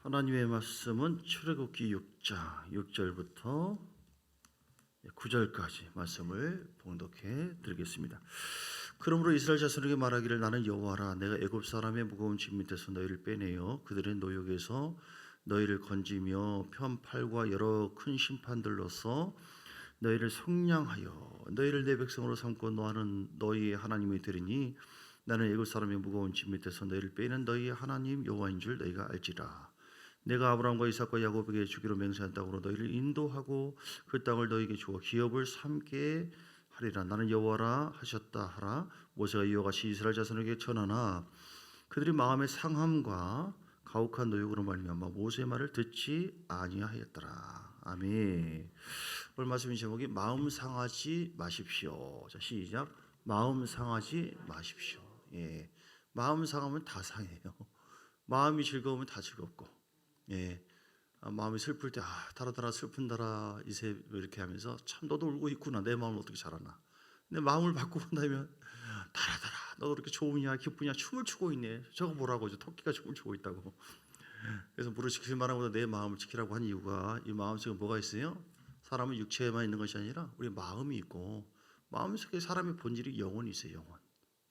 하나님의 말씀은 출애굽기 6장 6절부터 9절까지 말씀을 봉독해 드리겠습니다. 그러므로 이스라엘 자손에게 말하기를 나는 여호와라. 내가 애굽 사람의 무거운 짐 밑에서 너희를 빼내어 그들의 노역에서 너희를 건지며 편팔과 여러 큰 심판들로서 너희를 속량하여 너희를 내 백성으로 삼고 너는 너희의 하나님이 되리니 나는 애굽 사람의 무거운 짐 밑에서 너희를 빼는 너희의 하나님 여호와인 줄 너희가 알지라. 내가 아브라함과 이삭과 야곱에게 주기로 맹세한 땅으로 너희를 인도하고 그 땅을 너희에게 주어 기업을 삼게 하리라. 나는 여호와라 하셨다 하라. 모세가 이와 같이 이스라엘 자손에게 전하나 그들이 마음의 상함과 가혹한 노역으로 말미암아 모세의 말을 듣지 아니하였더라. 아멘. 오늘 말씀의 제목이 마음 상하지 마십시오. 자, 시작. 마음 상하지 마십시오. 예, 마음 상하면 다 상해요. 마음이 즐거우면 다 즐겁고, 예, 마음이 슬플 때 달아달아 슬픈다라 이세 이렇게 하면서 참 너도 울고 있구나. 내 마음을 어떻게 잘 아나. 내 마음을 바꾸고 나면 달아달아 너도 그렇게 좋으냐 기쁘냐 춤을 추고 있네. 저거 보라고 저 토끼가 춤을 추고 있다고. 그래서 무릇 지킬 만한 내 마음을 지키라고 한 이유가 이 마음 속에 뭐가 있어요? 사람은 육체에만 있는 것이 아니라 우리 마음이 있고 마음 속에 사람의 본질이 영혼이 있어요. 영혼.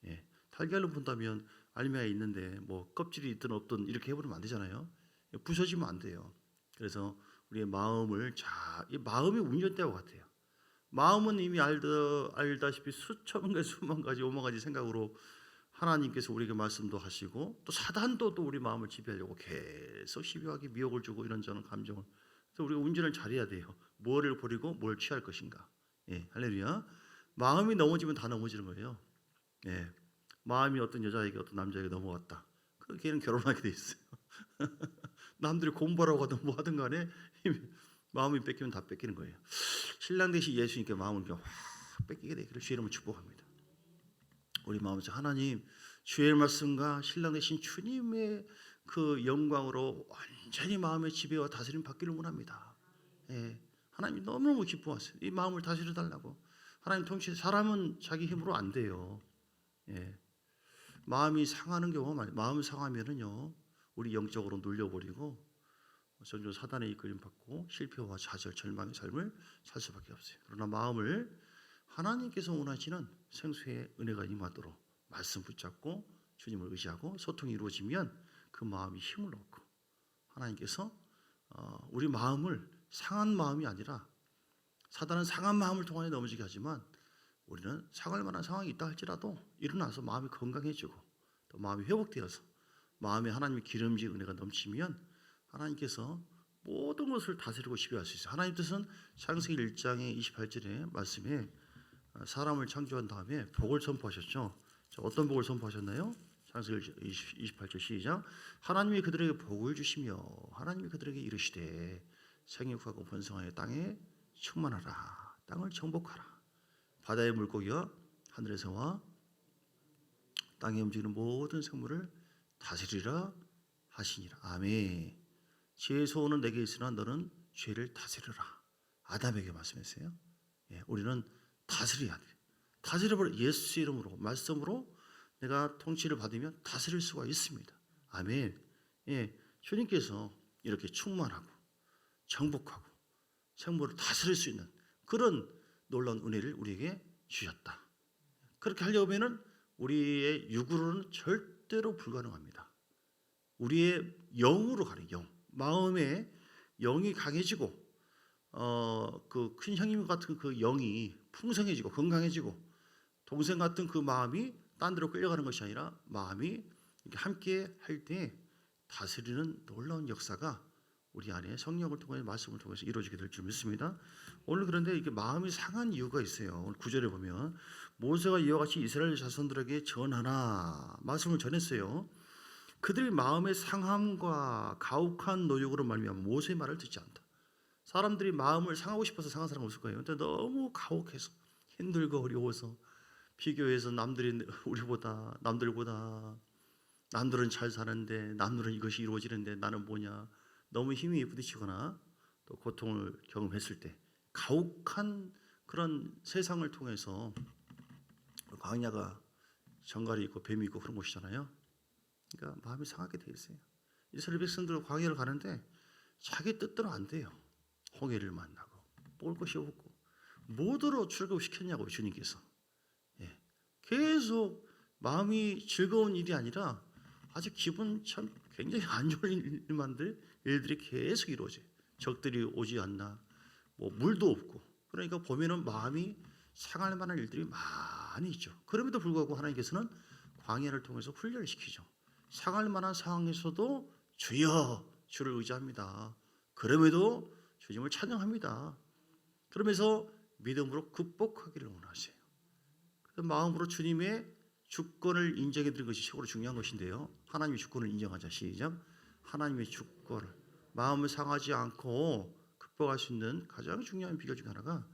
예, 달걀로 본다면 알맹이가 있는데 뭐 껍질이 있든 없든 이렇게 해버리면 안 되잖아요. 부서지면 안 돼요. 그래서 우리의 마음을 이 마음이 운전대와 같아요. 마음은 이미 알다시피 수천 가지, 수만 가지, 오만 가지 생각으로 하나님께서 우리에게 말씀도 하시고 또 사단도 또 우리 마음을 지배하려고 계속 시비하게 미혹을 주고 이런저런 감정을. 그래서 우리가 운전을 잘해야 돼요. 뭐를 버리고 뭘 취할 것인가. 예, 할렐루야. 마음이 넘어지면 다 넘어지는 거예요. 예, 마음이 어떤 여자에게 어떤 남자에게 넘어갔다. 그 걔는 결혼하게 돼 있어요. 남들이 공부하라고 하든 뭐 하든 간에 마음이 뺏기면 다 뺏기는 거예요. 신랑 대신 예수님께 마음을 확 뺏기게 되기를 주의 이름으로 축복합니다. 우리 마음에서 하나님 주의 말씀과 신랑 대신 주님의 그 영광으로 완전히 마음의 지배와 다스림 받기를 원합니다. 예, 하나님 너무너무 기뻐하세요. 이 마음을 다스려 달라고. 하나님 통치 사람은 자기 힘으로 안 돼요. 예, 마음이 상하는 경우가 많아요. 마음 상하면은요 우리 영적으로 눌려버리고 점점 사단의 이끌림 받고 실패와 좌절, 절망의 삶을 살 수밖에 없어요. 그러나 마음을 하나님께서 원하시는 생수의 은혜가 임하도록 말씀 붙잡고 주님을 의지하고 소통이 이루어지면 그 마음이 힘을 얻고 하나님께서 우리 마음을 상한 마음이 아니라 사단은 상한 마음을 통하여 넘어지게 하지만 우리는 상할 만한 상황이 있다 할지라도 일어나서 마음이 건강해지고 또 마음이 회복되어서 마음에 하나님의 기름진 은혜가 넘치면 하나님께서 모든 것을 다스리고 지배할 수 있어요. 하나님 뜻은 창세기 1장의 28절의 말씀에 사람을 창조한 다음에 복을 선포하셨죠. 어떤 복을 선포하셨나요? 창세기 28절 시작. 하나님이 그들에게 복을 주시며 하나님이 그들에게 이르시되 생육하고 번성하여 땅에 충만하라. 땅을 정복하라. 바다의 물고기와 하늘의 새와 땅에 움직이는 모든 생물을 다스리라 하시니라. 아멘. 죄의 소원은 내게 있으나 너는 죄를 다스리라. 아담에게 말씀했어요. 예, 우리는 다스려야 돼요. 다스려버려. 예수 이름으로 말씀으로 내가 통치를 받으면 다스릴 수가 있습니다. 아멘. 예, 주님께서 이렇게 충만하고 정복하고 생물을 다스릴 수 있는 그런 놀라운 은혜를 우리에게 주셨다. 그렇게 하려면은 우리의 육으로는 절대로 불가능합니다. 우리의 영으로 가는 영, 마음의 영이 강해지고 그 큰 형님 같은 그 영이 풍성해지고 건강해지고 동생 같은 그 마음이 딴 데로 끌려가는 것이 아니라 마음이 이렇게 함께 할 때 다스리는 놀라운 역사가 우리 안에 성령을 통해 말씀을 통해서 이루어지게 될 줄 믿습니다. 오늘 그런데 이게 마음이 상한 이유가 있어요. 오늘 9절에 보면 모세가 이와 같이 이스라엘 자손들에게 전하나 말씀을 전했어요. 그들이 마음의 상함과 가혹한 노역으로 말미암아 모세의 말을 듣지 않다. 사람들이 마음을 상하고 싶어서 상한 사람 없을 거예요. 근데 너무 가혹해서 힘들고 어려워서 비교해서 남들보다 남들은 잘 사는데 남들은 이것이 이루어지는데 나는 뭐냐. 너무 힘이 부딪히거나 또 고통을 경험했을 때 가혹한 그런 세상을 통해서 광야가 정갈이 있고 뱀이 있고 그런 곳이잖아요. 그러니까 마음이 상하게 돼 있어요. 이스라엘 백성들 광야를 가는데 자기 뜻대로 안 돼요. 홍해를 만나고 먹을 것이 없고 뭐더러 출급시켰냐고 주님께서. 예. 계속 마음이 즐거운 일이 아니라 아주 기분 참 굉장히 안 좋은 일들이 계속 이루어져요. 적들이 오지 않나, 뭐 물도 없고. 그러니까 보면은 마음이 상할 만한 일들이 많이 있죠. 그럼에도 불구하고 하나님께서는 광야를 통해서 훈련을 시키죠. 상할 만한 상황에서도 주여 주를 의지합니다. 그럼에도 주님을 찬양합니다. 그러면서 믿음으로 극복하기를 원하세요. 그래서 마음으로 주님의 주권을 인정해 드리는 것이 최고로 중요한 것인데요. 하나님의 주권을 인정하자. 시작. 하나님의 주권을 마음을 상하지 않고 극복할 수 있는 가장 중요한 비결 중 하나가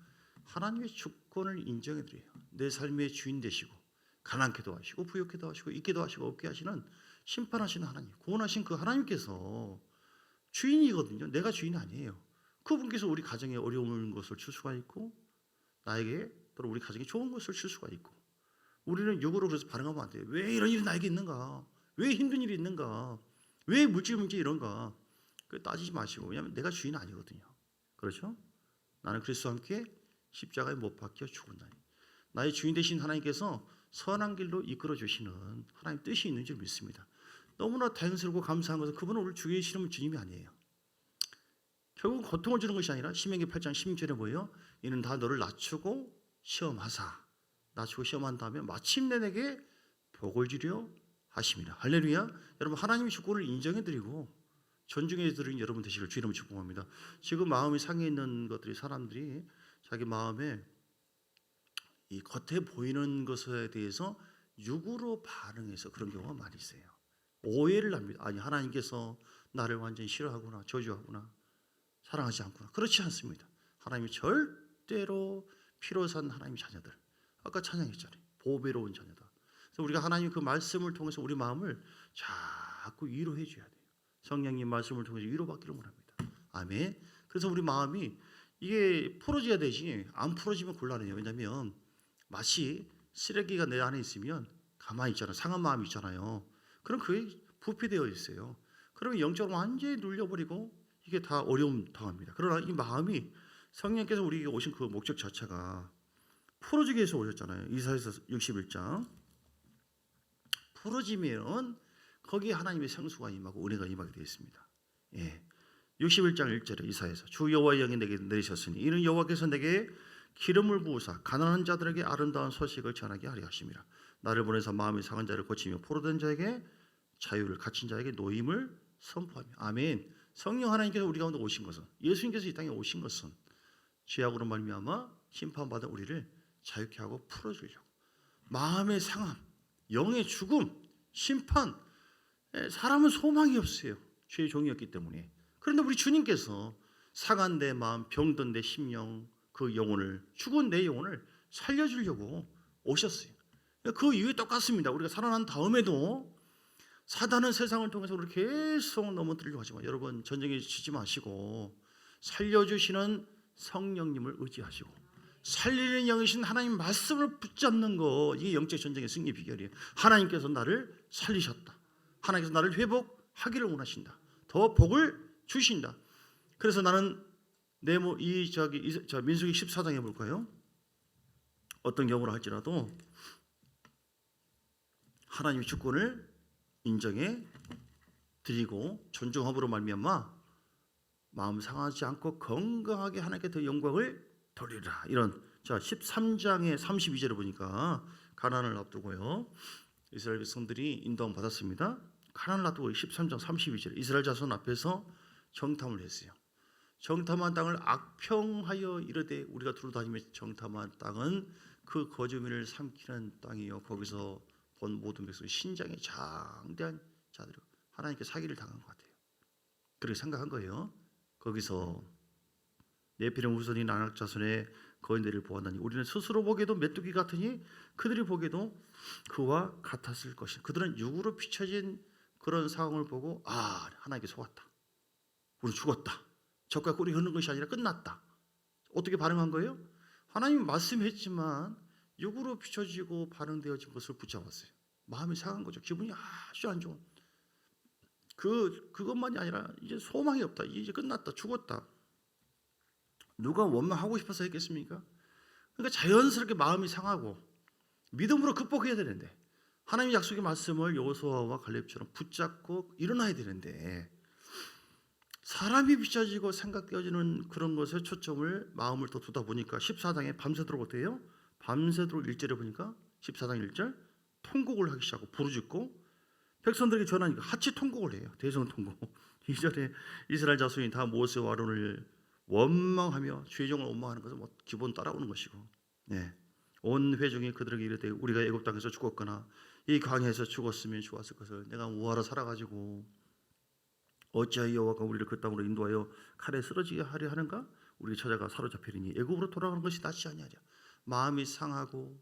하나님의 주권을 인정해 드려요. 내 삶의 주인 되시고 가난케도 하시고 부욕케도 하시고 있게도 하시고 없게 하시는 심판하시는 하나님, 구원하신 그 하나님께서 주인이거든요. 내가 주인이 아니에요. 그분께서 우리 가정에 어려운 것을 줄 수가 있고 나에게 또는 우리 가정에 좋은 것을 줄 수가 있고 우리는 욕으로 그래서 반응하면 안 돼요. 왜 이런 일이 나에게 있는가? 왜 힘든 일이 있는가? 왜 물질 문제 이런가? 따지지 마시고. 왜냐하면 내가 주인 아니거든요. 그렇죠? 나는 그리스도와 함께 십자가에 못 박혀 죽었나니 나의 주인 되신 하나님께서 선한 길로 이끌어 주시는 하나님 뜻이 있는 줄 믿습니다. 너무나 다행스럽고 감사한 것은 그분은 우리를 죽이시는 주님이 아니에요. 결국 고통을 주는 것이 아니라 신명기 8장 16절에 뭐예요? 이는 다 너를 낮추고 시험하사 낮추고 시험한 다음에 마침내 내게 복을 주려 하심이라. 할렐루야. 여러분 하나님의 주권을 인정해 드리고 존중해 드리는 여러분 되시길 주 이름으로 축복합니다. 지금 마음이 상해 있는 것들이 사람들이 자기 마음에 이 겉에 보이는 것에 대해서 육으로 반응해서 그런 경우가 많이 있어요. 오해를 합니다. 아니 하나님께서 나를 완전히 싫어하구나, 저주하구나, 사랑하지 않구나. 그렇지 않습니다. 하나님이 절대로 피로 산 하나님의 자녀들. 아까 찬양했잖아요. 보배로운 자녀다. 그래서 우리가 하나님 그 말씀을 통해서 우리 마음을 자꾸 위로해 줘야 돼요. 성령님 말씀을 통해서 위로받기를 원합니다. 아멘. 그래서 우리 마음이 이게 풀어져야 되지 안 풀어지면 곤란해요. 왜냐하면 마치 쓰레기가 내 안에 있으면 가만히 있잖아요. 상한 마음이 있잖아요. 그럼 그게 부패되어 있어요. 그러면 영적으로 완전히 눌려버리고 이게 다 어려움 당합니다. 그러나 이 마음이 성령께서 우리에게 오신 그 목적 자체가 풀어지기 위해서 오셨잖아요. 이사야서 61장. 풀어지면 거기에 하나님의 생수가 임하고 은혜가 임하게 되어 있습니다. 예. 61장 1절에 이사야서 주 여호와의 영이 내게 내리셨으니 이는 여호와께서 내게 기름을 부으사 가난한 자들에게 아름다운 소식을 전하게 하려 하심이라. 나를 보내서 마음이 상한 자를 고치며 포로된 자에게 자유를, 갇힌 자에게 노임을 선포하며. 아멘. 성령 하나님께서 우리 가운데 오신 것은, 예수님께서 이 땅에 오신 것은 죄악으로 말미암아 심판받은 우리를 자유케 하고 풀어주려고. 마음의 상함, 영의 죽음, 심판. 사람은 소망이 없어요. 죄의 종이었기 때문에. 그런데 우리 주님께서 상한 내 마음, 병든 내 심령, 그 영혼을, 죽은 내 영혼을 살려주려고 오셨어요. 그 이유에 똑같습니다. 우리가 살아난 다음에도 사단은 세상을 통해서 우리를 계속 넘어뜨리려고 하지만 여러분 전쟁에 지지 마시고 살려주시는 성령님을 의지하시고 살리는 영이신 하나님 말씀을 붙잡는 거, 이게 영적 전쟁의 승리 비결이에요. 하나님께서 나를 살리셨다. 하나님께서 나를 회복하기를 원하신다. 더 복을 주신다. 그래서 나는 민수기 14장에 볼까요? 어떤 경우를 할지라도 하나님의 주권을 인정해 드리고 존중함으로 말미암아 마음 상하지 않고 건강하게 하나님께 더 영광을 돌리라. 이런 13장의 32절을 보니까 가나안을 앞두고요. 이스라엘 백성들이 인도함 받았습니다. 가나안을 앞두고 13장 32절 이스라엘 자손 앞에서 정탐을 했어요. 정탐한 땅을 악평하여 이르되 우리가 두루다니며 정탐한 땅은 그 거주민을 삼키는 땅이요 거기서 본 모든 백성이 신장에 장대한 자들이 하나님께 사기를 당한 것 같아요. 그렇게 생각한 거예요. 거기서 네피림 후손인 아낙 자손의 거인들을 보았나니 우리는 스스로 보기에도 메뚜기 같으니 그들이 보기에도 그와 같았을 것이다. 그들은 육으로 비춰진 그런 상황을 보고 하나님께 속았다. 우리 죽었다. 적과 꿀이 흐르는 것이 아니라 끝났다. 어떻게 반응한 거예요? 하나님이 말씀했지만 육으로 비춰지고 반응되어진 것을 붙잡았어요. 마음이 상한 거죠. 기분이 아주 안 좋은. 그것만이 아니라 이제 소망이 없다. 이제 끝났다. 죽었다. 누가 원망하고 싶어서 했겠습니까? 그러니까 자연스럽게 마음이 상하고 믿음으로 극복해야 되는데 하나님의 약속의 말씀을 여호수아와 갈렙처럼 붙잡고 일어나야 되는데 사람이 비춰지고 생각되어지는 그런 것에 초점을 마음을 더 두다 보니까 14장에 밤새도록 어때요? 밤새도록 1절에 보니까 14장 1절 통곡을 하기 시작하고 부르짖고 백성들에게 전하니까 같이 통곡을 해요. 대성통곡. 2절에 이스라엘 자손이 다 모세와 아론을 원망하며 죄종을 원망하는 것은 뭐 기본 따라오는 것이고, 네. 온 회중이 그들에게 이르되 우리가 애굽 땅에서 죽었거나 이 광야에서 죽었으면 좋았을 것을 내가 뭐하러 살아가지고 어찌하여 여호와가 우리를 그 땅으로 인도하여 칼에 쓰러지게 하려 하는가? 우리 처자가 사로잡히리니 애굽으로 돌아가는 것이 낫지 아니하랴. 마음이 상하고,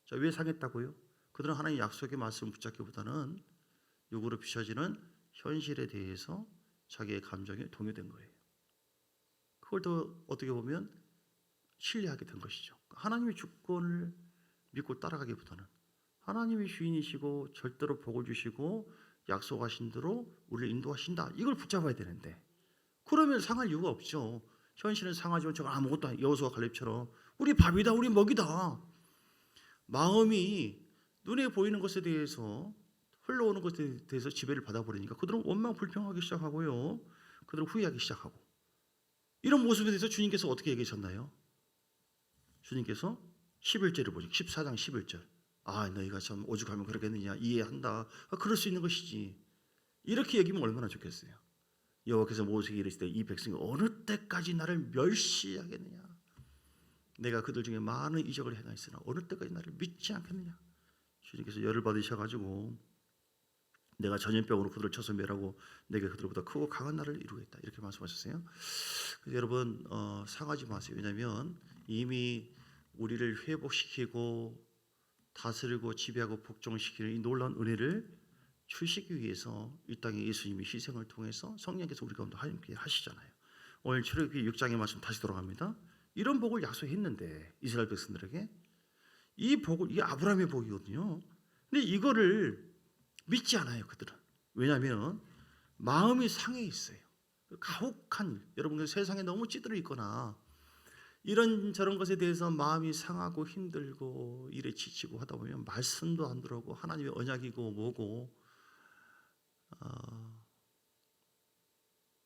자, 왜 상했다고요? 그들은 하나님의 약속의 말씀을 붙잡기보다는 육으로 비춰지는 현실에 대해서 자기의 감정에 동요된 거예요. 그걸 더 어떻게 보면 신뢰하게 된 것이죠. 하나님의 주권을 믿고 따라가기보다는 하나님이 주인이시고 절대로 복을 주시고 약속하신 대로 우리를 인도하신다. 이걸 붙잡아야 되는데 그러면 상할 이유가 없죠. 현실은 상하지만 저건 아무것도 아니에요. 여호수아 갈렙처럼 우리 밥이다, 우리 먹이다. 마음이 눈에 보이는 것에 대해서 흘러오는 것에 대해서 지배를 받아버리니까 그들은 원망 불평하기 시작하고요. 그들은 후회하기 시작하고 이런 모습에 대해서 주님께서 어떻게 얘기하셨나요? 주님께서 11절을 보죠. 14장 11절. 아, 너희가 참 오죽하면 그러겠느냐. 이해한다. 그럴 수 있는 것이지. 이렇게 얘기하면 얼마나 좋겠어요. 여호와께서 모세에게 이르시되 이 백성이 어느 때까지 나를 멸시하겠느냐. 내가 그들 중에 많은 이적을 행하였으나 어느 때까지 나를 믿지 않겠느냐. 주님께서 열을 받으셔가지고 내가 전염병으로 그들을 쳐서 멸하고 내게 그들보다 크고 강한 나를 이루겠다. 이렇게 말씀하셨어요. 여러분 상하지 마세요. 왜냐하면 이미 우리를 회복시키고 다스리고 지배하고 복종시키는 이 놀라운 은혜를 주시기 위해서 이 땅에 예수님이 희생을 통해서 성령께서 우리 가운데 함께 하시잖아요. 오늘 출애굽기 6장의 말씀 다시 돌아갑니다. 이런 복을 약속했는데 이스라엘 백성들에게 이 복을, 이게 아브라함의 복이거든요. 근데 이거를 믿지 않아요, 그들은. 왜냐하면 마음이 상해 있어요. 가혹한, 여러분 세상에 너무 찌들어 있거나 이런 저런 것에 대해서 마음이 상하고 힘들고 일에 지치고 하다 보면 말씀도 안 들어오고 하나님의 언약이고 뭐고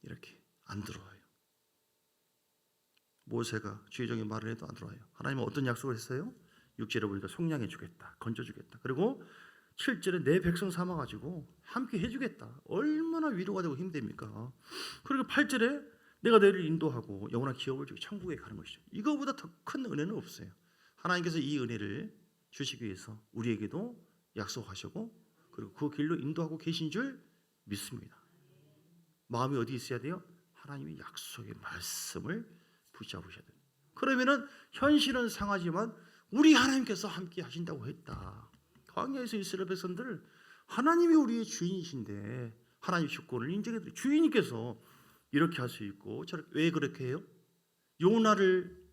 이렇게 안 들어와요. 모세가 주의종의 말을 해도 안 들어와요. 하나님은 어떤 약속을 했어요? 6절에 보니까 속량해 주겠다, 건져 주겠다. 그리고 7절에 내 백성 삼아가지고 함께 해주겠다. 얼마나 위로가 되고 힘됩니까? 그리고 8절에 내가 너희를 인도하고 영원한 기업을 주고 천국에 가는 것이죠. 이거보다 더 큰 은혜는 없어요. 하나님께서 이 은혜를 주시기 위해서 우리에게도 약속하시고 그리고 그 길로 인도하고 계신 줄 믿습니다. 마음이 어디 있어야 돼요? 하나님의 약속의 말씀을 붙잡으셔야 돼요. 그러면은 현실은 상하지만 우리 하나님께서 함께 하신다고 했다. 광야에서 이스라엘 백성들 하나님이 우리의 주인이신데 하나님 주권을 인정해드려요. 주인님께서 이렇게 할 수 있고 왜 그렇게 해요? 요나를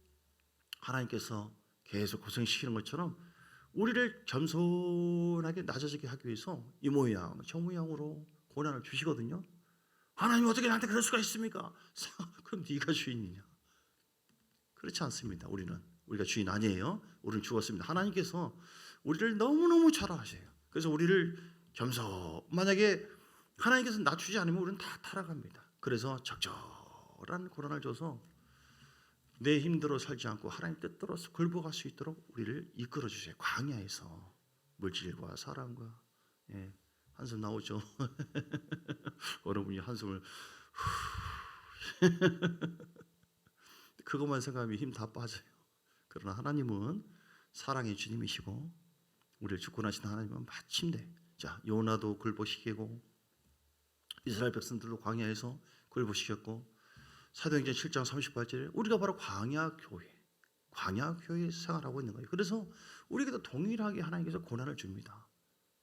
하나님께서 계속 고생시키는 것처럼 우리를 겸손하게 낮아지게 하기 위해서 이 모양 저 모양으로 고난을 주시거든요. 하나님 어떻게 나한테 그럴 수가 있습니까? 그럼 네가 주인이냐? 그렇지 않습니다. 우리가 주인 아니에요. 우리는 죽었습니다. 하나님께서 우리를 너무너무 잘 아셔요. 그래서 우리를 만약에 하나님께서 낮추지 않으면 우리는 다 타락합니다. 그래서 적절한 고난을 줘서 내 힘대로 살지 않고 하나님 뜻대로 굴복할 수 있도록 우리를 이끌어 주세요. 광야에서 물질과 사랑과 한숨 나오죠. 어느 분이 한숨을 그것만 생각하면 힘 다 빠져요. 그러나 하나님은 사랑의 주님이시고 우리를 주권하신 하나님은 마침내 요나도 굴복시키고 이스라엘 백성들도 광야에서 굴복시켰고 사도행전 7장 38절에 우리가 바로 광야교회 생활하고 있는 거예요. 그래서 우리에게도 동일하게 하나님께서 고난을 줍니다.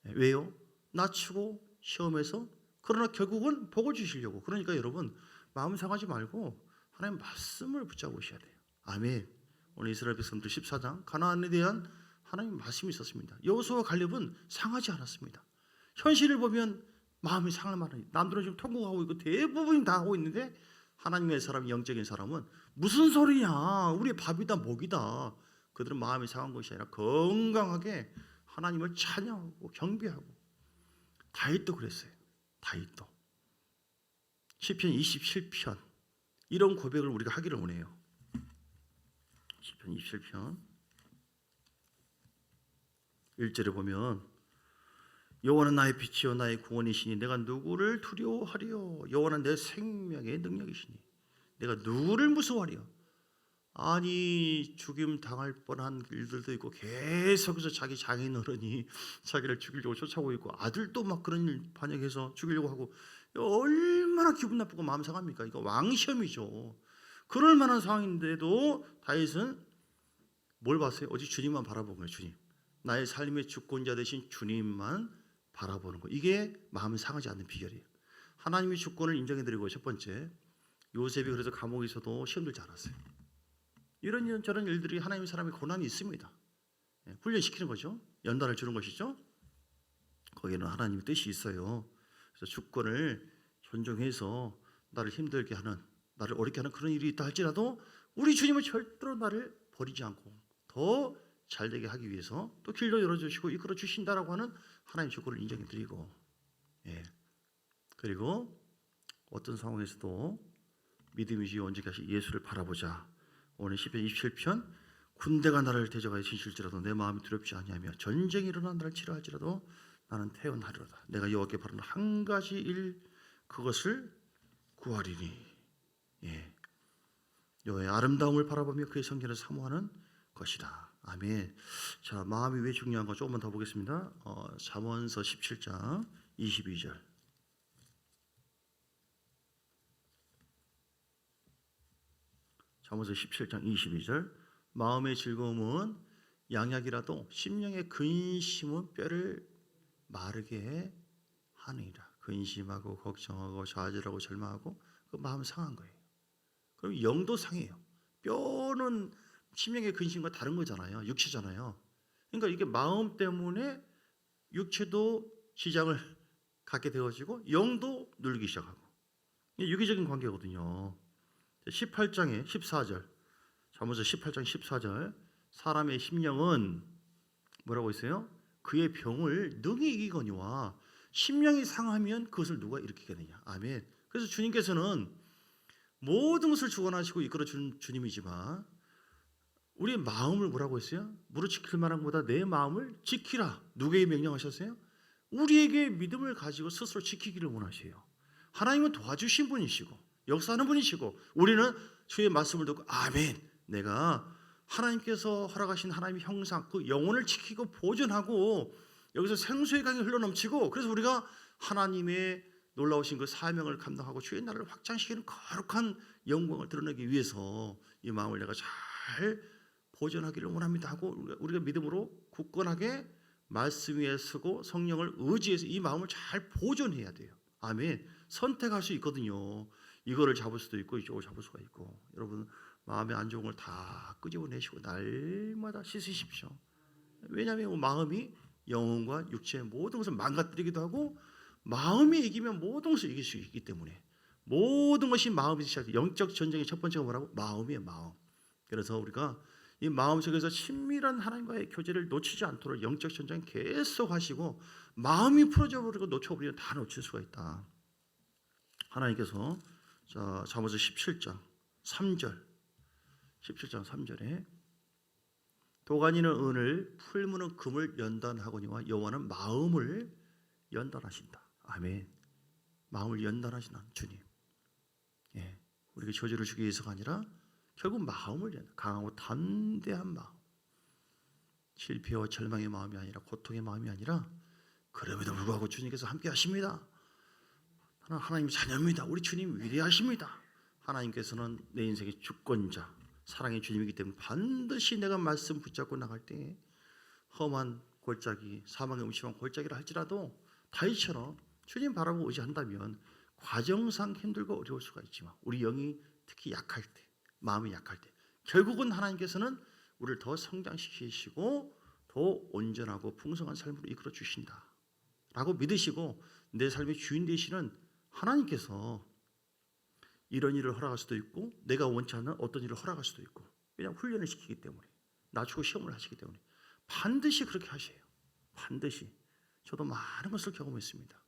왜요? 낮추고 시험해서 그러나 결국은 복을 주시려고. 그러니까 여러분 마음 상하지 말고 하나님 말씀을 붙잡으셔야 돼요. 아멘. 오늘 이스라엘 백성들 14장 가나안에 대한 하나님 말씀이 있었습니다. 여호수아와 갈렙은 상하지 않았습니다. 현실을 보면 마음이 상할 만한 남들은 지금 통곡하고 있고 대부분이 다 하고 있는데 하나님의 사람, 영적인 사람은 무슨 소리냐, 우리의 밥이다 먹이다. 그들은 마음이 상한 것이 아니라 건강하게 하나님을 찬양하고 경배하고. 다윗도 그랬어요. 다윗도 시편 27편 이런 고백을 우리가 하기를 원해요. 시편 27편 1절에 보면 여호와는 나의 빛이요 나의 구원이시니 내가 누구를 두려워하리요. 여호와는 내 생명의 능력이시니 내가 누구를 무서워하리요. 아니 죽임 당할 뻔한 일들도 있고 계속해서 자기 장인어른이 자기를 죽이려고 쫓아오고 있고 아들도 막 그런 일 반역해서 죽이려고 하고 얼마나 기분 나쁘고 마음 상합니까? 이거 왕시험이죠. 그럴 만한 상황인데도 다윗은 뭘 봤어요? 오직 주님만 바라본 거예요. 주님, 나의 삶의 주권자 되신 주님만 바라보는 거. 이게 마음이 상하지 않는 비결이에요. 하나님의 주권을 인정해드리고, 첫 번째, 요셉이 그래서 감옥에 있어도 시험 들지 않았어요. 이런 저런 일들이 하나님의 사람의 고난이 있습니다. 훈련시키는 거죠. 연단을 주는 것이죠. 거기에는 하나님의 뜻이 있어요. 그래서 주권을 존중해서 나를 힘들게 하는, 나를 어렵게 하는 그런 일이 있다 할지라도 우리 주님은 절대로 나를 버리지 않고 더 잘되게 하기 위해서 또 길도 열어주시고 이끌어 주신다라고 하는 하나님의 주권을 인정해드리고, 그리고 어떤 상황에서도 믿음이 주여 온전히 하신 예수를 바라보자. 오늘 시편 27편 군대가 나를 대적하여 진실지라도 내 마음이 두렵지 아니하며 전쟁이 일어나 나를 치료할지라도 나는 태어나리로다. 내가 여호와께 바라는 한 가지 일 그것을 구하리니. 여호와의 아름다움을 바라보며 그의 성전을 사모하는 것이다. 아멘. 자, 마음이 왜 중요한가 조금만 더 보겠습니다. 잠언서 17장 22절. 잠언서 17장 22절. 마음의 즐거움은 양약이라도 심령의 근심은 뼈를 마르게 하느니라. 근심하고 걱정하고 좌절하고 절망하고 그 마음 상한 거예요. 그럼 영도 상해요. 뼈는 심령의 근심과 다른 거잖아요. 육체잖아요. 그러니까 이게 마음 때문에 육체도 지장을 갖게 되어지고 영도 눌리기 시작하고. 이게 유기적인 관계거든요. 18장에 14절. 잠언서 18장 14절. 사람의 심령은 뭐라고 있어요? 그의 병을 능히 이기거니와 심령이 상하면 그것을 누가 일으키겠느냐. 아멘. 그래서 주님께서는 모든 것을 주관하시고 이끌어 주는 주님이지만 우리의 마음을 뭐라고 했어요? 무릇 지킬 만한 것보다 내 마음을 지키라. 누구에게 명령하셨어요? 우리에게 믿음을 가지고 스스로 지키기를 원하세요. 하나님은 도와주신 분이시고 역사하는 분이시고 우리는 주의 말씀을 듣고 아멘, 내가 하나님께서 허락하신 하나님의 형상 그 영혼을 지키고 보존하고 여기서 생수의 강이 흘러넘치고 그래서 우리가 하나님의 놀라우신 그 사명을 감당하고 주의 나라를 확장시키는 거룩한 영광을 드러내기 위해서 이 마음을 내가 잘 보존하기를 원합니다 하고 우리가 믿음으로 굳건하게 말씀 위에 서고 성령을 의지해서 이 마음을 잘 보존해야 돼요. 아멘. 선택할 수 있거든요. 이거를 잡을 수도 있고 이쪽을 잡을 수가 있고. 여러분 마음의 안 좋은 걸 다 끄집어내시고 날마다 씻으십시오. 왜냐하면 마음이 영혼과 육체의 모든 것을 망가뜨리기도 하고 마음이 이기면 모든 것을 이길 수 있기 때문에 모든 것이 마음에서 시작해요. 영적 전쟁의 첫 번째가 뭐라고? 마음이에요. 마음. 그래서 우리가 이 마음 속에서 친밀한 하나님과의 교제를 놓치지 않도록 영적 전쟁 계속 하시고 마음이 풀어져 버리고 놓쳐버리면 다 놓칠 수가 있다. 하나님께서 잠언서 17장 3절 17장 3절에 도가니는 은을 풀무는 금을 연단하거니와 여호와는 마음을 연단하신다. 아멘. 마음을 연단하시는 주님. 우리에게 저주를 주기 위해서가 아니라 결국 마음을 강하고 담대한 마음, 실패와 절망의 마음이 아니라 고통의 마음이 아니라 그럼에도 불구하고 주님께서 함께 하십니다. 하나님 자녀입니다. 우리 주님 위대하십니다. 하나님께서는 내 인생의 주권자 사랑의 주님이기 때문에 반드시 내가 말씀 붙잡고 나갈 때 험한 골짜기 사망의 음침한 골짜기를 할지라도 다윗처럼 주님 바라보고 의지한다면 과정상 힘들고 어려울 수가 있지만 우리 영이 특히 약할 때 마음이 약할 때 결국은 하나님께서는 우리를 더 성장시키시고 더 온전하고 풍성한 삶으로 이끌어 주신다 라고 믿으시고 내 삶의 주인 되시는 하나님께서 이런 일을 허락할 수도 있고 내가 원치 않는 어떤 일을 허락할 수도 있고, 왜냐하면 훈련을 시키기 때문에, 낮추고 시험을 하시기 때문에 반드시 그렇게 하셔요. 반드시. 저도 많은 것을 경험했습니다.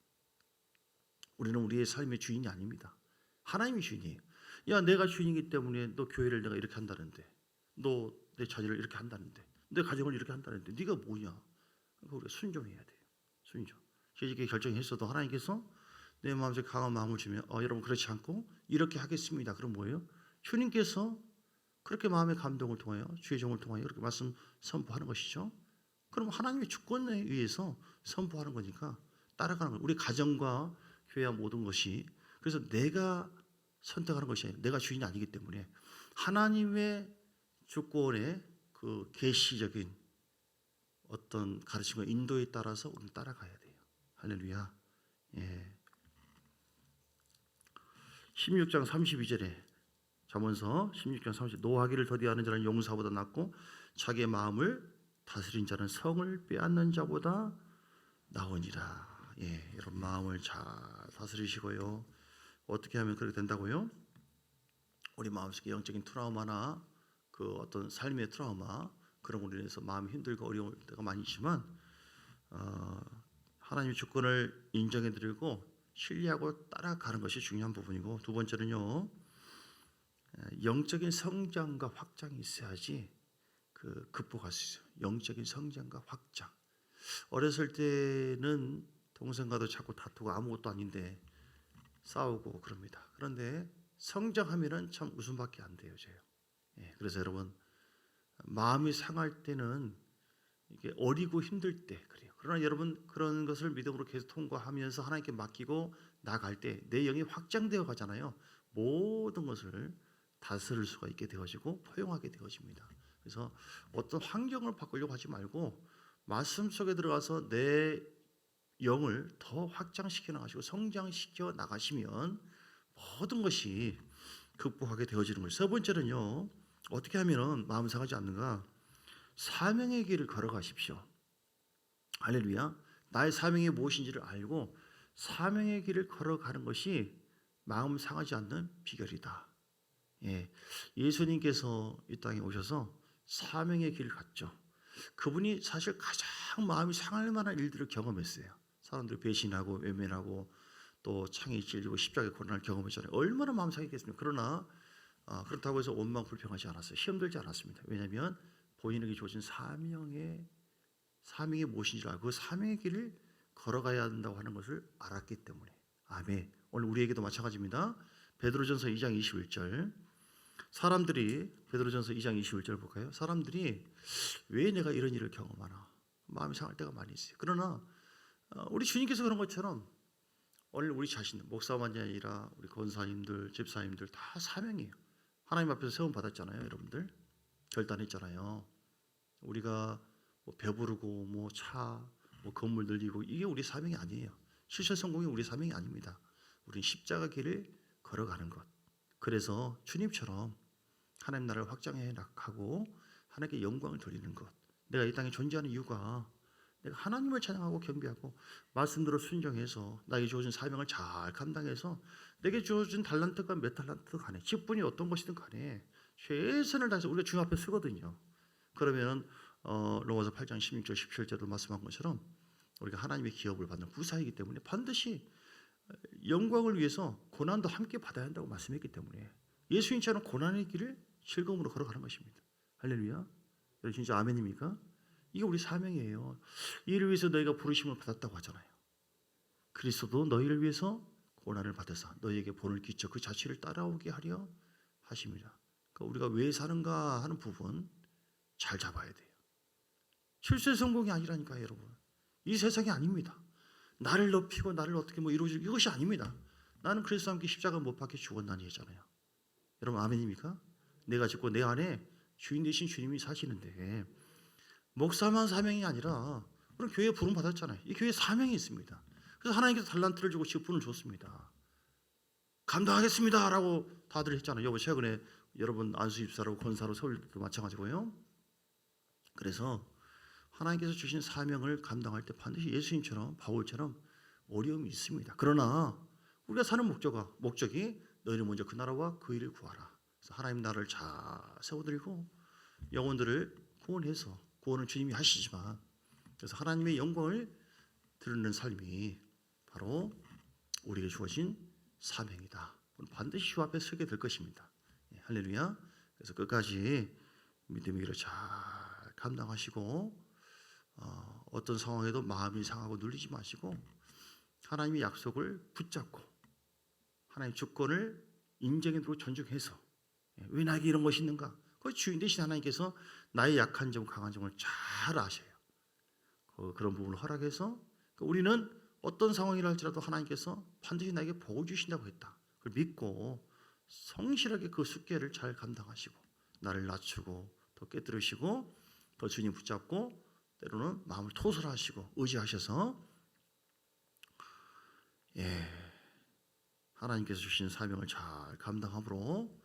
우리는 우리의 삶의 주인이 아닙니다. 하나님이 주인이에요. 야, 내가 주인이기 때문에 너 교회를 내가 이렇게 한다는데, 너 내 자녀를 이렇게 한다는데, 내 가정을 이렇게 한다는데 네가 뭐냐? 그러니까 우리가 순종해야 돼요. 순종. 이렇게 결정했어도 하나님께서 내 마음속에 강한 마음을 주면 여러분 그렇지 않고 이렇게 하겠습니다. 그럼 뭐예요? 주님께서 그렇게 마음의 감동을 통하여 주의 종을 통하여 그렇게 말씀 선포하는 것이죠. 그럼 하나님의 주권에 의해서 선포하는 거니까 따라가는 거예요. 우리 가정과 교회와 모든 것이. 그래서 내가 선택하는 것이 아니라 내가 주인이 아니기 때문에 하나님의 주권의 그 계시적인 어떤 가르침과 인도에 따라서 우리는 따라가야 돼요. 할렐루야. 예. 16장 32절에 잠언서 16장 30절, 노하기를 더디하는 자는 용사보다 낫고 자기의 마음을 다스린 자는 성을 빼앗는 자보다 나으니라. 예, 여러분 마음을 잘 다스리시고요. 어떻게 하면 그렇게 된다고요? 우리 마음속에 영적인 트라우마나 그 어떤 삶의 트라우마, 그런 걸로 인해서 마음이 힘들고 어려울 때가 많이 있지만 하나님의 주권을 인정해드리고 신뢰하고 따라가는 것이 중요한 부분이고, 두 번째는요, 영적인 성장과 확장이 있어야지 극복할 수 있어요. 영적인 성장과 확장. 어렸을 때는 동생과도 자꾸 다투고 아무것도 아닌데 싸우고 그럽니다. 그런데 성장하면은 참 웃음밖에 안 돼요, 제요. 예, 그래서 여러분 마음이 상할 때는 이게 어리고 힘들 때 그래요. 그러나 여러분 그런 것을 믿음으로 계속 통과하면서 하나님께 맡기고 나갈 때 내 영이 확장되어 가잖아요. 모든 것을 다스릴 수가 있게 되어지고 포용하게 되어집니다. 그래서 어떤 환경을 바꾸려고 하지 말고 말씀 속에 들어가서 내 영을 더 확장시켜 나가시고 성장시켜 나가시면 모든 것이 극복하게 되어지는 거예요. 세 번째는요, 어떻게 하면 마음 상하지 않는가? 사명의 길을 걸어가십시오. 할렐루야. 나의 사명이 무엇인지를 알고 사명의 길을 걸어가는 것이 마음 상하지 않는 비결이다. 예, 예수님께서 이 땅에 오셔서 사명의 길을 갔죠. 그분이 사실 가장 마음이 상할 만한 일들을 경험했어요. 사람들 배신하고 외면하고 또 창에 찔리고 십자가의 고난을 경험했잖아요. 얼마나 마음 상했겠습니까? 그러나 그렇다고 해서 원망 불평하지 않았어요. 시험 들지 않았습니다. 왜냐하면 본인에게 주어진 사명이 무엇인지 알고 그 사명의 길을 걸어가야 한다고 하는 것을 알았기 때문에. 아멘. 오늘 우리에게도 마찬가지입니다. 베드로전서 2장 21절. 사람들이, 베드로전서 2장 21절 볼까요? 사람들이 왜 내가 이런 일을 경험하나 마음이 상할 때가 많이 있어요. 그러나 우리 주님께서 그런 것처럼 오늘 우리 자신, 목사만이 아니라 우리 권사님들, 집사님들 다 사명이에요. 하나님 앞에서 세움 받았잖아요, 여러분들. 결단했잖아요. 우리가 뭐 배부르고 뭐 차, 뭐 건물 늘리고 이게 우리 사명이 아니에요. 실체 성공이 우리 사명이 아닙니다. 우리는 십자가 길을 걸어가는 것. 그래서 주님처럼 하나님 나라를 확장해 나가고 하나님께 영광을 돌리는 것. 내가 이 땅에 존재하는 이유가 내가 하나님을 찬양하고 경배하고 말씀대로 순종해서 나에게 주어진 사명을 잘 감당해서 내게 주어진 달란트가 몇 달란트 간에 직분이 어떤 것이든 간에 최선을 다해서 우리가 주님 앞에 서거든요. 그러면 로마서 8장 16절 17절도 말씀한 것처럼 우리가 하나님의 기업을 받는 부사이기 때문에 반드시 영광을 위해서 고난도 함께 받아야 한다고 말씀했기 때문에 예수님처럼 고난의 길을 즐거움으로 걸어가는 것입니다. 할렐루야. 여러분 진짜 아멘입니까? 이게 우리 사명이에요. 이를 위해서 너희가 부르심을 받았다고 하잖아요. 그리스도도 너희를 위해서 고난을 받아서 너희에게 본을 끼쳐 그 자취를 따라오게 하려 하십니다. 그러니까 우리가 왜 사는가 하는 부분 잘 잡아야 돼요. 출세 성공이 아니라니까요, 여러분. 이 세상이 아닙니다. 나를 높이고 나를 어떻게 뭐 이루어질 이것이 아닙니다. 나는 그리스도와 함께 십자가 못 박혀 죽었나니 했잖아요. 여러분 아멘입니까? 내가 죽고 내 안에 주인 되신 주님이 사시는데 목사만 사명이 아니라 우리는 교회에 부름 받았잖아요. 이 교회에 사명이 있습니다. 그래서 하나님께서 달란트를 주고 직분을 줬습니다. 감당하겠습니다 라고 다들 했잖아요. 여보 최근에 여러분 안수집사라고 권사로 서울도 마찬가지고요. 그래서 하나님께서 주신 사명을 감당할 때 반드시 예수님처럼 바울처럼 어려움이 있습니다. 그러나 우리가 사는 목적이 너희는 먼저 그 나라와 그 일을 구하라. 그래서 하나님 나라를 잘 세워드리고 영혼들을 구원해서, 구원은 주님이 하시지만, 그래서 하나님의 영광을 드러내는 삶이 바로 우리에게 주어진 사명이다. 반드시 주 앞에 서게 될 것입니다. 할렐루야. 그래서 끝까지 믿음의 길을 잘 감당하시고 어떤 상황에도 마음이 상하고 눌리지 마시고 하나님의 약속을 붙잡고 하나님의 주권을 인정하도록 존중해서, 왜 나에게 이런 것이 있는가? 그 주인 되신 하나님께서 나의 약한 점, 강한 점을 잘 아셔요. 그런 부분을 허락해서 우리는 어떤 상황이라 할지라도 하나님께서 반드시 나에게 복을 주신다고 했다. 그걸 믿고 성실하게 그 숙제를 잘 감당하시고 나를 낮추고 더 깨뜨리시고 더 주님 붙잡고 때로는 마음을 토설하시고 의지하셔서 하나님께서 주신 사명을 잘 감당함으로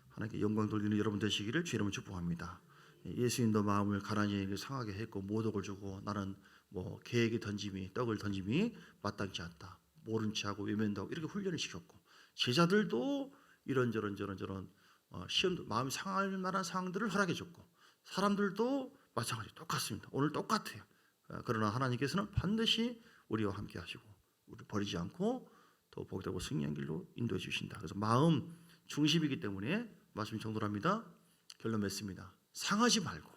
하나님께 영광 돌리는 여러분 되시기를 주의 이름으로 축복합니다. 예수님도 마음을 가난히 상하게 했고 모독을 주고 나는 계획의 던짐이, 떡을 던짐이 마땅치 않다, 모른 체하고 외면도 하고 이렇게 훈련을 시켰고, 제자들도 이런저런 시험도 마음이 상할 만한 상황들을 허락해 줬고, 사람들도 마찬가지 똑같습니다. 오늘 똑같아요. 그러나 하나님께서는 반드시 우리와 함께 하시고 우리를 버리지 않고 더 복되고 승리한 길로 인도해 주신다. 그래서 마음 중심이기 때문에 말씀이 정돌합니다. 결론 맺습니다. 상하지 말고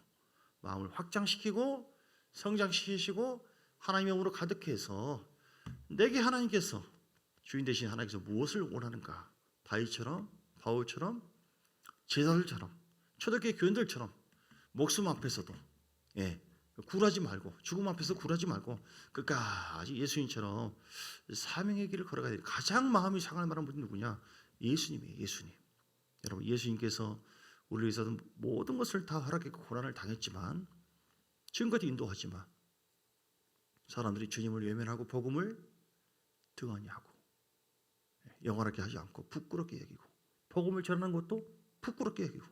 마음을 확장시키고 성장시키시고 하나님의 영으로 가득해서 내게 하나님께서, 주인 되신 하나님께서 무엇을 원하는가? 다윗처럼, 바울처럼, 제자들처럼, 초대교회 교인들처럼 목숨 앞에서도 굴하지 말고, 죽음 앞에서 굴하지 말고 끝까지 예수님처럼 사명의 길을 걸어가야 돼요. 가장 마음이 상할 만한 분이 누구냐? 예수님이에요. 예수님. 여러분, 예수님께서 우리를 위해서 모든 것을 다 허락했고 고난을 당했지만, 지금까지 인도하지만 사람들이 주님을 외면하고 복음을 등한히 하고 영원하게 하지 않고 부끄럽게 여기고, 복음을 전하는 것도 부끄럽게 여기고,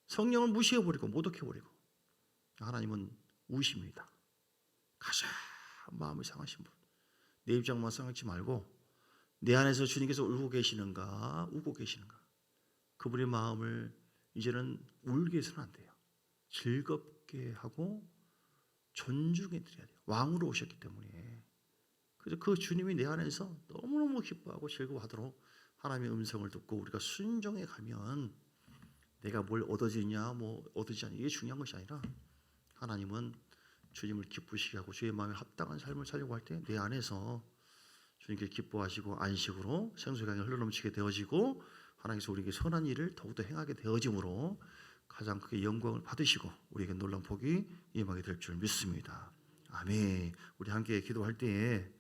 성령을 무시해버리고 모독해버리고, 하나님은 우십니다. 가장 마음이 상하신 분, 내 입장만 생각지 말고 내 안에서 주님께서 울고 계시는가 우고 계시는가, 그분의 마음을 이제는 울게 해서는 안 돼요. 즐겁게 하고 존중해 드려야 돼요. 왕으로 오셨기 때문에. 그래서 그 주님이 내 안에서 너무너무 기뻐하고 즐거워하도록 하나님의 음성을 듣고 우리가 순종해 가면 내가 뭘 얻어지냐 얻어지지 않냐 이게 중요한 것이 아니라, 하나님은 주님을 기쁘시게 하고 주의 마음에 합당한 삶을 살려고 할 때 내 안에서 주님께 기뻐하시고 안식으로 생수의 강이 흘러넘치게 되어지고 하나님께서 우리에게 선한 일을 더욱더 행하게 되어짐으로 가장 크게 영광을 받으시고 우리에게 놀라운 복이 임하게 될 줄 믿습니다. 아멘. 우리 함께 기도할 때에